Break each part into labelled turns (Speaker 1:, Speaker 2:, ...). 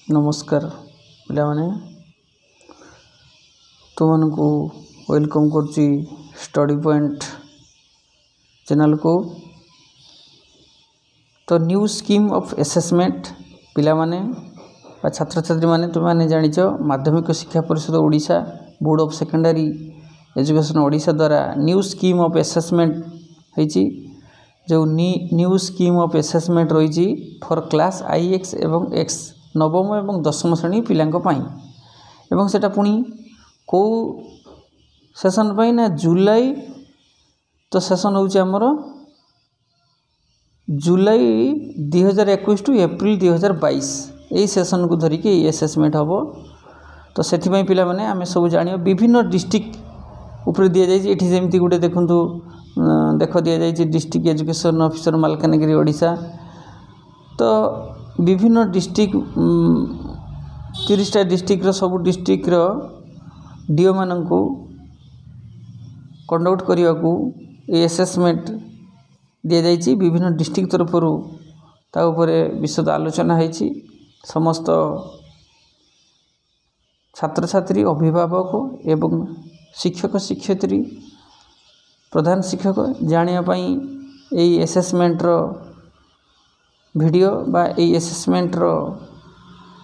Speaker 1: नमस्कार पिलाने तुमको वेलकम करुच्ची स्टडी पॉइंट चैनल को। तो न्यू स्कीम ऑफ असेसमेंट पिला माने छात्र छात्री माने तुमने जानिछ माध्यमिक शिक्षा परिषद Odisha board of secondary education Odisha द्वारा न्यू स्कीम ऑफ असेसमेंट होईची। जो न्यू स्कीम ऑफ असेसमेंट रही फॉर क्लास IX एवं X नवम एवं दशम श्रेणी पिलांको पाई एवं सेटा पुणी को सेशन पाई ना जुलाई। तो सेशन होउची हमर जुलाई 2021 टू एप्रिल 2022 यही सेशन को धरिकी असेसमेंट हम। तो से पिला माने आमे सब जानियो विभिन्न डिस्ट्रिक्ट ऊपर दि जाई एठी जेमती गुटे देखंतु देख दि जाई district education officer Malkangiri Odisha. तो विभिन्न डिस्ट्रिक्ट 30टा डिस्ट्रिक्ट सब डिस्ट्रिक्ट डीओ माननकु कंडक्ट करिया को ए असेसमेंट दि जाई विभिन्न डिस्ट्रिक्ट तरफ ता उपरे विशद आलोचना होईची। समस्त छात्र छात्री अभिभावक एवं शिक्षक शिक्षयित्री प्रधान शिक्षक जानिया पई एई असेसमेंट रो वीडियो बा एई असेसमेंट रो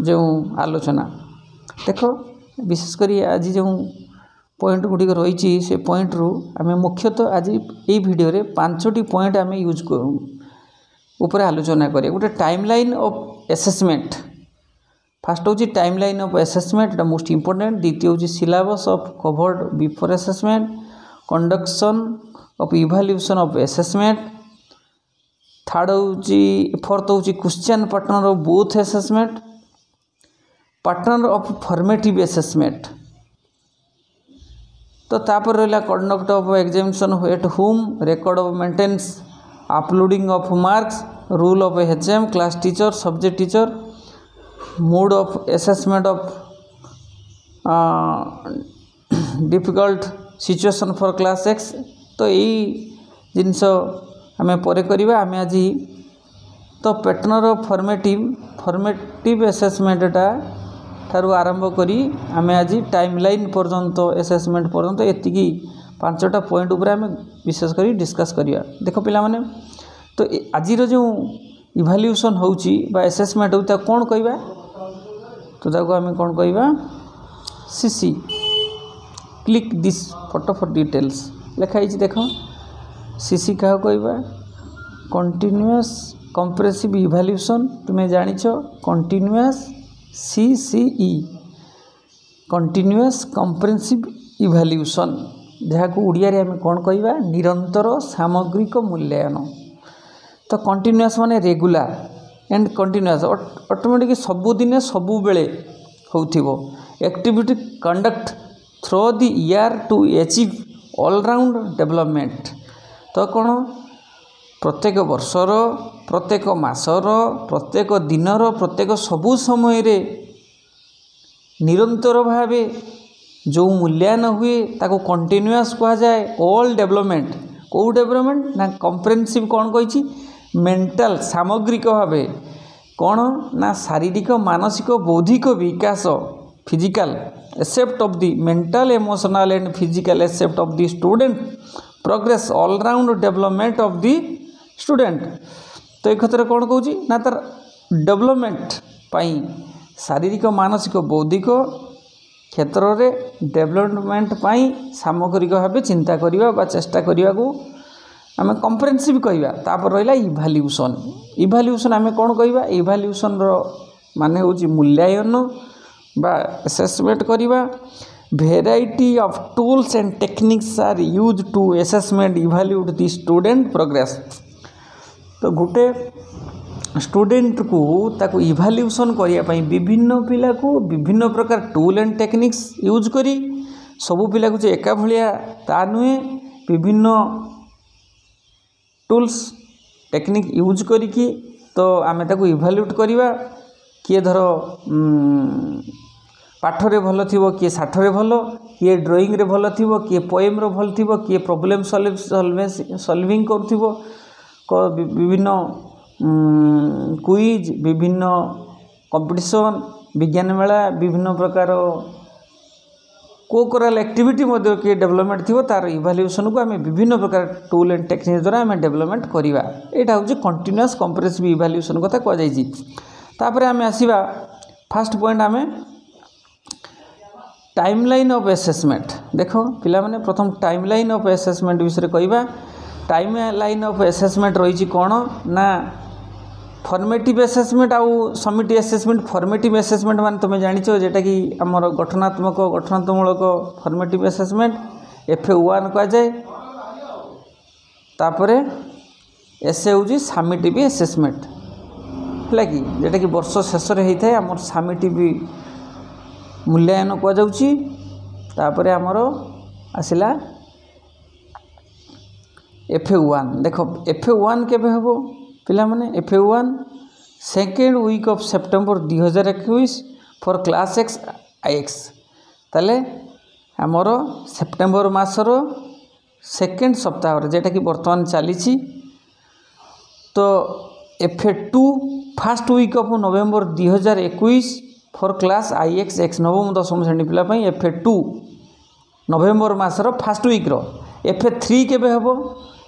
Speaker 1: जो आलोचना देखो विशेष करी आज जो पॉइंट गुडी रही से पॉइंट रु आमे मुख्यतः आज एई वीडियो रे 5टी पॉइंट आमे यूज ऊपर आलोचना करिया। गोटे टाइमलाइन ऑफ असेसमेंट फास्ट होची timeline of assessment Etah most important. द्वितीय होची syllabus of covered before assessment conduction of evaluation of assessment. Third होची फोर्थ होची question partner of both assessment partner of formative assessment. तो तापर रहला conduct of examination at home record of maintenance uploading of marks rule of HM class teacher subject teacher mode of assessment of difficult situation for class X। तो यही जिनस आमे परे करिबा आमे आज तो पैटर्न ऑफ फॉर्मेटिव असेसमेंटा ठारू आरंभ करी आमे आज टाइमलाइन पर्यंत असेसमेंट पर्यंत एतिकी 5टा पॉइंट ऊपर आमे विशेष करी डिस्कस करिया। देखो पिला माने तो आज जो इवैल्यूएशन होउची बा असेसमेंट होता कोन कहबा तो ताको आमे कोन कहबा CC। Click this photo for details लिखा है देखो CC क्या कहबा कंटीन्यूअस कंप्रेसिव इवैल्यूएशन तुम्हें जानिछ continuous CCE continuous comprehensive evaluation जहाँ को उड़िया रे आमे कोन कहबा निरंतर सामग्रिक मूल्यांकन। तो कंटीन्यूअस माने रेगुलर एंड कंटीन्यूअस ऑटोमेटिक सबुदिने सबु बेले होउथिबो activity conduct through the year to achieve all round development. तो कौन प्रत्येक वर्षर प्रत्येक मासर प्रत्येक दिनर प्रत्येक सबु समय रे निरंतर भावे जो मूल्यांकन हुए ताको कंटीन्यूअस कहा जाए। ऑल डेवलपमेंट को डेवलपमेंट ना कम्प्रेहेंसिव कौन कही मेंटल सामग्रिक भावे कौन ना शारीरिक मानसिक बौद्धिक विकास physical aspect of the mental emotional and physical aspect of the student progress all round development of the student. तो एक क्षेत्र कौन कहूँ ना तार डेवलपमेंट पाई शारीरिक मानसिक बौद्धिक क्षेत्र रे डेवलपमेंट पाई सामग्रिक भाव चिंता करवा बा चेष्टा करने को आम कम्प्रेहेंसिव कहवा। तापर रहा इवैल्यूएशन इवैल्यूएशन आम कौन कहवा इवैल्यूएशन माने होची मूल्यांकन बा असेसमेंट करवा। Variety of tools and techniques are use to assessment evaluate the student progress. तो गोटे स्टूडेंट को ताको इवैल्यूएशन करने विभिन्न पिला को विभिन्न प्रकार टूल एंड टेक्निक्स यूज करी सबू पिला को एका भलिया ता नुहे विभिन्न टूल्स टेक्निक यूज करी तो आमे ताको इवैल्यूएट करवा। किए धर पाठरे भल थी किए साठरे भल किए ड्राइंग रे भल थी किए पोएम रे भल थी किए प्रॉब्लम सॉल्विंग कर विभिन्न क्विज विभिन्न कंपटीशन विज्ञान मेला विभिन्न प्रकार कोकराल एक्टिविटी मध्य किए डेवलपमेंट थी तार इवाल्यूएसन को आम विभिन्न प्रकार टूल एंड टेक्निक द्वारा आम डेवलपमेंट करवा यहाँ हूँ कंटिन्यूअस कंप्रेहेंसिव इवाल्यूएसन कथा कहुई आम आसवा फास्ट पॉइंट आम टाइमलाइन ऑफ असेसमेंट देख पिला माने प्रथम टाइमलाइन ऑफ असेसमेंट विषय कहवा टाइमलाइन ऑफ असेसमेंट रही कौन ना फॉर्मेटिव असेसमेंट आउ समिटी असेसमेंट फॉर्मेटिव असेसमेंट मान तुम जानिछ जेटा कि आमर गठनात्मकमूलक फॉर्मेटिव असेसमेंट FA1 कह जाए तापरे एस हूँ समिटिव असेसमेंट है कि जेटा कि वर्ष शेष होता है आमर समिटिव मूल्यांकन कह जाउची तापरे आमर आसिला FA1 देख FA1 केबे हबो पिला माने FA1 second week of September 2021 for class X IX ताले आमर सेप्टेम्बर मासर सेकेंड सप्ताह जेटा कि वर्तमान चली तो FA2 first week of November 2021 for class IX नवम दशम श्रेणी पिला FA2 नवेम्बर मासर फर्स्ट वीक FA3 केबे हबो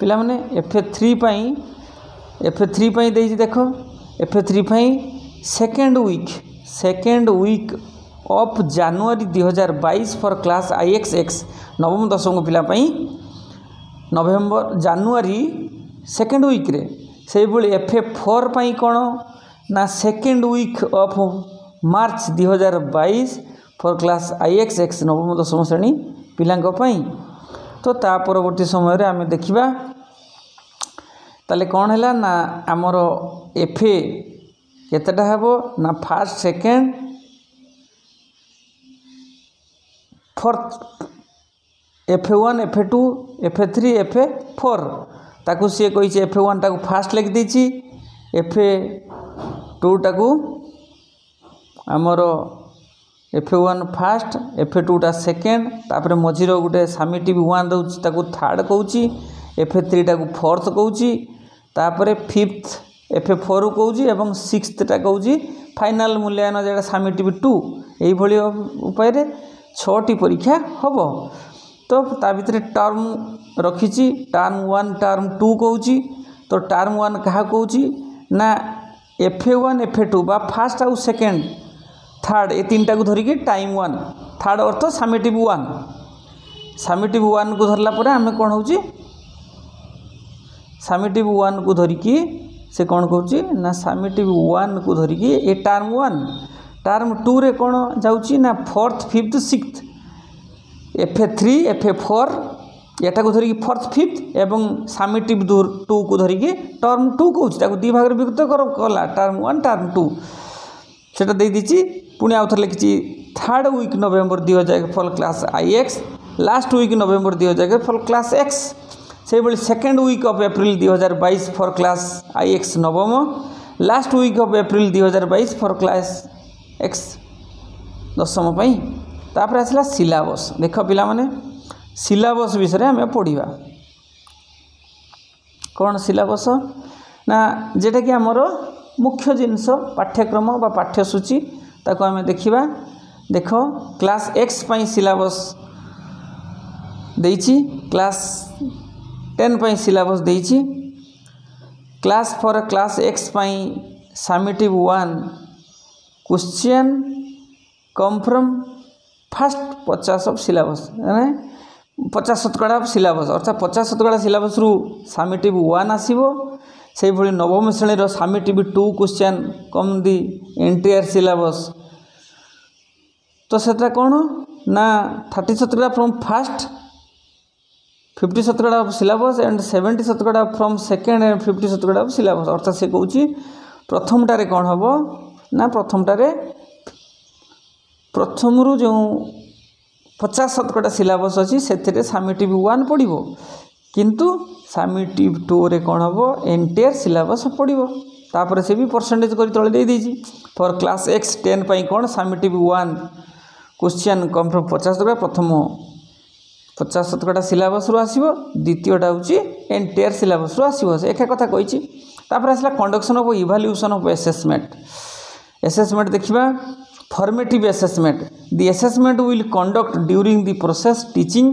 Speaker 1: पिला माने FA3 पाई देजी देख FA3 पाई second week of January 2022 for class IX नवम दशम पिला नवेम्बर जनवरी सेकेंड वीक रे से भली FA4 पाई कौन ना second week of March 2022 for class IX नवम दशम श्रेणी पिलांको पाई तो ता परवर्ती समय रे आमे देखिबा ताले कौन है ना आमर FA केतेटा हेबो ना first second fourth FA1 FA2 FA3 FA4 ताकू सी कही FA1 टाकू फास्ट लिख देछि FA2 टाकू आमर FA1 फास्ट FA2 टा सेकेंड तापर मझीर गोटे समिटिव 1 दउछि ताकू थर्ड कहूछि FA3 टाकू फोर्थ कहूछि तापर फिफ्थ FA4 कहूछि एवं सिक्स्थ टा कहूछि फाइनल मूल्यांकन जेटा समिटिव 2 एई भली उपाय रे 6टी परीक्षा हबो तो ता भितर टर्म रखिछि टर्म 1 टर्म 2 कहूछि तो टर्म 1 कहा कहूछि ना FA1 FA2 बा फर्स्ट आउ सेकेंड थर्ड ए तीन टाकू धरिकी टाइम 1 थर्ड अर्थ समिटिव 1 को धरला परे आमे कोन होउछि समिटिव 1 को धरिकी से कौन कहूँ ना समिटिव 1 को धरिकी ए टर्म 1 टर्म 2 रे कौन जाउछि ना fourth fifth sixth FA3 FA4 एटा को धरिकी फोर्थ फिफ्थ एवं समिटिव 2 को धरिकी टर्म 2 कहूँ ताको दी भाग विभक्त कला टर्म 1 टर्म 2 सेटा दे दीची पुणी आउ थरे लिखिछि third week November 2021 for class IX last week November 2021 for class X से भली second week of April 2022 for class IX नवम last week of April 2022 for class X दशम पाई तापर आसला सिलेबस देख पिला माने सिलेबस विषय आम पढ़ा कौन सिलेबस ना जेटा कि आमर मुख्य जिनस पाठ्यक्रम बा पाठ्यसूची ताको आम देखिबा देख क्लास X पाई सिलेबस देइछि क्लास 10 पाई सिलेबस देइछि क्लास फॉर क्लास X पाई summative 1 question come from first 50 of syllabus माने 50% ऑफ सिलेबस अर्थात 50% सिलेबस रु समिटिव 1 आसीबो से भली नवम श्रेणी समिटिव 2 question come the entire syllabus तो सेटा कौन ना 30% from first 50% of syllabus and 70% from second and 50% of syllabus अर्थात से कहूँ प्रथमटारे कौन हम ना प्रथमटारे प्रथम रु जो 50% सिलेबस अच्छी से समिटिव 1 पड़ो किंतु समिटिव 2 रे कौन हम एंटायर सिलेबस पड़ो तापर से भी परसेंटेज कर तले दे दीजिए फॉर क्लास X 10 पाई कौन समिटिव 1 क्वेश्चन कम फ्रॉम 50% प्रथम 50% सिलेबस रु आसीबो द्वितीयटा होची एंटायर सिलेबस रु आसीबो एक कथा कहिछि तापर आसला conduction of evaluation of assessment देखिबा Formative assessment. The assessment will conduct during the process teaching.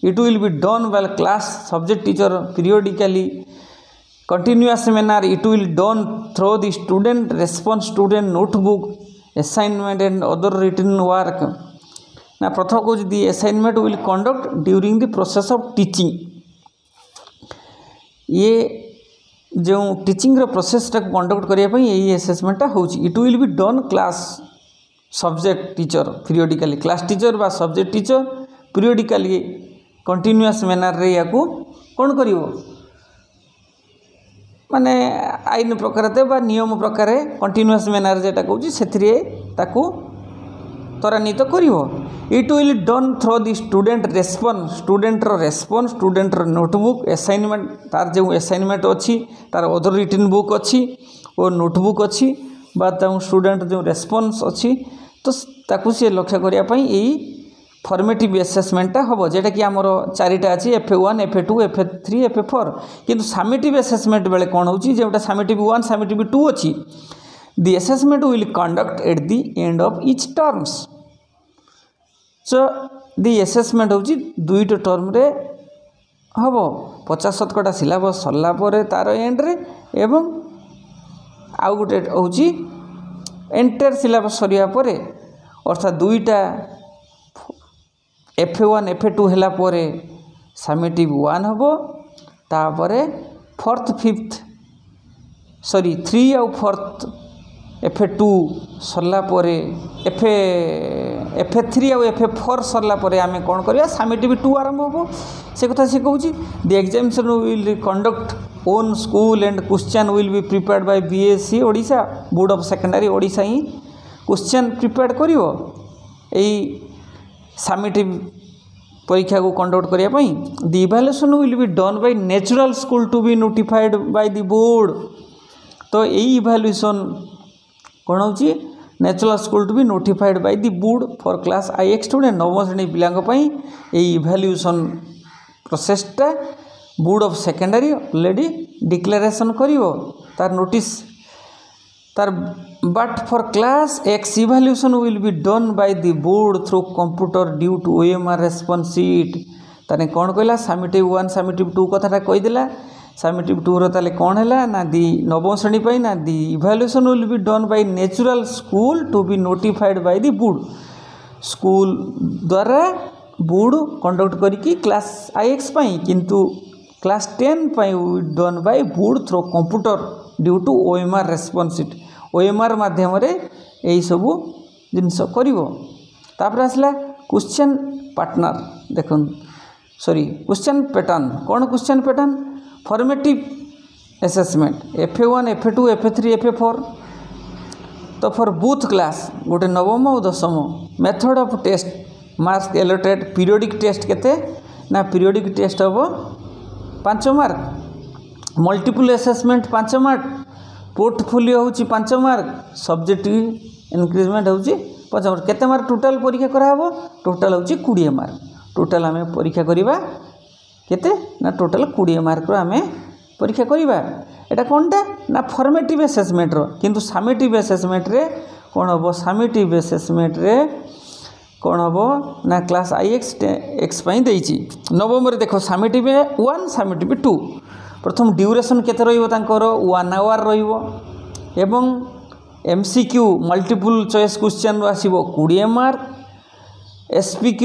Speaker 1: It will be done by class subject teacher periodically. Continuous manner. It will done through the student response, student notebook, assignment and other written work. Now, प्रथम कौच the assignment will conduct during the process of teaching. ये जो teaching process टाक conduct करने यही असेसमेंटा होची. It will be done class subject teacher periodically. Class teacher बा subject teacher periodically continuous manner रे याकू कौन करिवो माने आईन प्रकार बा नियम प्रकार कंटिन्यूअस मैनर जेटा कहूँ से ताकू त्वरान्वित करिवो. It will done through the student response. स्टूडेंटर रेस्पॉन्स, स्टूडेंटर नोटबुक, असाइनमेंट तार जो असाइनमेंट अच्छी तार अदर रिटन बुक अच्छी और नोटबुक अच्छी बा स्टूडेंट जो रेस्पॉन्स अच्छी तो ताकू सी लक्ष्य करने यही फॉर्मेटिव असेसमेंटा हम जेटा कि आमर चारिटा अच्छी FA1, FA2, FA3, FA4. किंतु समेटिव असेसमेंट बेले कौन होची जेटा समेटिव 1, समेटिव 2 अच्छी. The assessment will conduct at the end of each terms. So the assessment होची दुईटा टर्म रे हम 50% सिलेबस सरला पर तार एंड रे एवं आउ गोटे होची एंटायर सिलेबस सरिया पर अर्थात दुईटा FA1, FA2 हैला पर समेटिव 1 हम तापर 4th 5th 3 आउ 4th FA2 सरला पर FA3 आउ FA4 सरला पर आम कौन करवा समेटिव 2 आरंभ हम से कथा सी कहूँ. The examination will conduct own school and question will be prepared by BSc Odisha board of secondary Odisha ही क्वेश्चन प्रिपेयर करिवो एई समेटिव परीक्षा को कंडक्ट करने. The evaluation will be done by natural school to be notified by the board. तो यही evaluation कौन हो natural school to be notified by the board for class IX student. नवम श्रेणी पिलांपाई यही इवैल्यूएशन प्रोसेसटा board of secondary already declaration करिवो तार नोटिस तार. But for class X evaluation will be done by the board through computer due to OMR response sheet. ताने कौन कहला समेटिव 1, समेटिव 2 कथाटा कहीदेला. समेटिव 2 रे कौन है ना दी नवम श्रेणी पाई ना the evaluation will be done by natural school to be notified by the board. School द्वारा बोर्ड कंडक्ट करी क्लास IX पाई किंतु क्लास 10 पाई done by board through computer due to OMR response sheet. OMR माध्यम यही सबू जिनस कर. आसला क्वेश्चन पार्टनर देखो क्वेश्चन पैटर्न. कौन question pattern formative assessment FA1, FA2, FA3, FA4. तो फॉर बोथ क्लास गोटे नवम और दशम method of test marks allotted. Periodic test केते ना पीरियडिक टेस्ट हम 5 mark. Multiple assessment 5 mark. Portfolio होची 5 मार्क. सब्जेक्टिव इनक्रीजमेंट होची 5 मार्क. केते मार्क टोटल परीक्षा कराबो टोटल होची 20 मार्क. टोटल आम परीक्षा करवा केते ना टोटल 20 मार्क रो आम परीक्षा करवा. एटा कोनटा ना फॉर्मेटिव असेसमेंट रो. किंतु समेटिव असेसमेंट रे कौन हम समेटिव असेसमेंट रे कौन हम ना क्लास IX पाई देइची. नवम रे देखो समेटिव 1, समेटिव 2. प्रथम ड्यूरेशन केते रहिबो तांकर 1 आवर रहिबो एवं MCQ मल्टीपल चॉइस क्वेश्चन रो आसीबो 20 मार्क. SPQ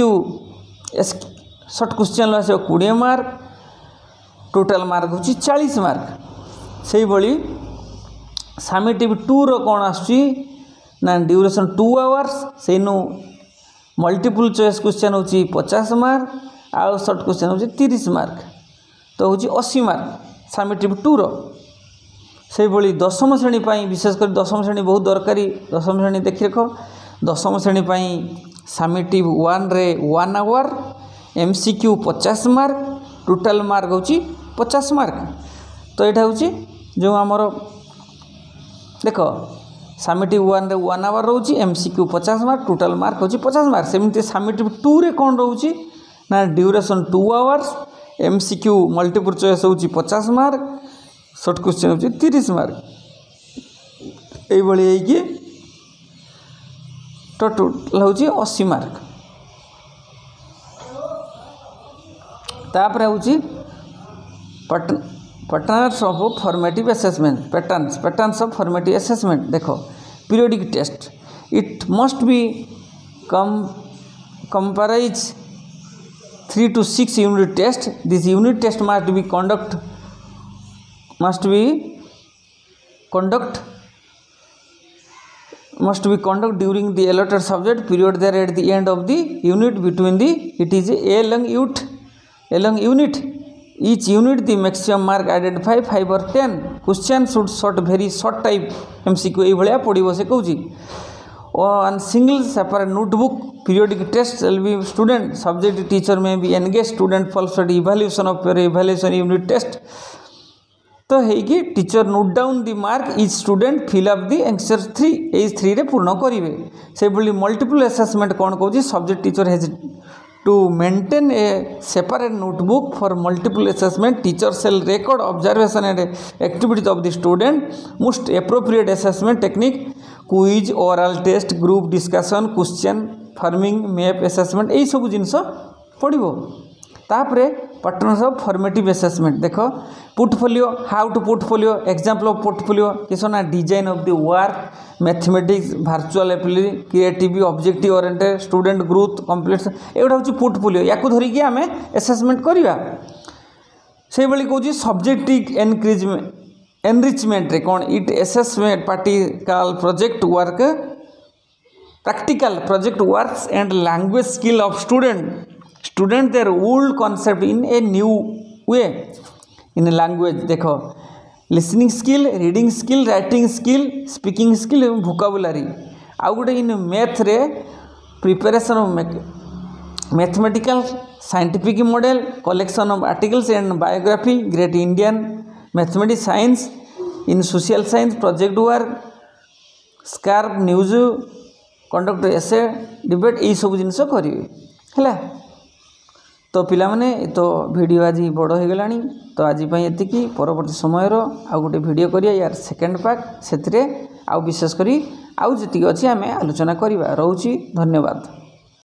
Speaker 1: शॉर्ट क्वेश्चन आसो 20 मार्क. टोटल मार्क होची 40 मार्क. से भली समेटिव 2 रो कौन आसी ना ड्यूरेशन 2 आवर्स. से नु मल्टीपल चॉइस क्वेश्चन होची 50 मार्क आउ शॉर्ट क्वेश्चन होची 30 मार्क. तो होची 80 मार्क समेटिव 2 रो. से भली दशम श्रेणी पाई विशेषकर दशम श्रेणी बहुत दरकारी. दशम श्रेणी देखि रख. दशम श्रेणी पाई समेटिव 1 रे 1 hour. MCQ 50 mark. Total mark होची 50 मार्क. तो यहाँ हूँ जो आमर देख समेटिव 1 रे 1 आवर रोची. MCQ 50 mark. टोटल मार्क होची 50 मार्क. सेमती समेटिव 2 रे कौन रोची ना duration 2 hours. MCQ multiple choice होची 50 मार्क. शॉर्ट क्वेश्चन होची 30 मार्क. यही तो टोटल हूँ 80 मार्क। तापर हूँ patterns of formative assessment, patterns of formative assessment. देखो periodic test, it must be comprise 3 to 6 unit test. This unit test must be conduct during the allotted subject period there at the end of the unit between the it is a long unit. Each unit the maximum mark identify 5 or 10 question should very short type MCQ ए भलिया पड़िबो से कहूची। On single separate notebook periodic test shall be student subject teacher may be engage student for study evaluation of evaluation unit test। तो है कि teacher note down the mark each student fill up the answer 3 as 3 रे पूर्ण करिवे। से बोली multiple assessment कोन कहूची subject teacher has to maintain a separate notebook for multiple assessment. Teacher shall record observation and activities of the student. Most appropriate assessment technique quiz, oral test, group discussion, question farming, map assessment यही सब जिनस पड़ो। तापरे patterns of formative assessment देखो portfolio, how to portfolio, example of portfolio किस ना design of the work, mathematics, virtual application, creative, objective oriented, student growth, complete एगुड़ा हूँ पोर्टफोलियो। या धरिकी आम असेसमेंट करवा से कहूँ सब्जेक्टिव एनरिचमेंट कौन it assessment practical project work, practical project works and language skill of student their old concept in a new way in a language। देखो listening skill, reading skill, writing skill, speaking skill एवं vocabulary। आउ गोटे in math रे preparation of mathematical scientific model, collection of articles and biography, great Indian mathematics, science in social science, project work, scrap news, conduct essay debate यही सब जिनस करेंगे है। तो पिला माने तो वीडियो आज बड़ हो गलानी तो आज ये परवर्ती समय आउ गोटे वीडियो करिया यार सेकेंड पार्ट से आउ विशेष करी आउ जी अच्छी आम आलोचना करवा। रोची धन्यवाद।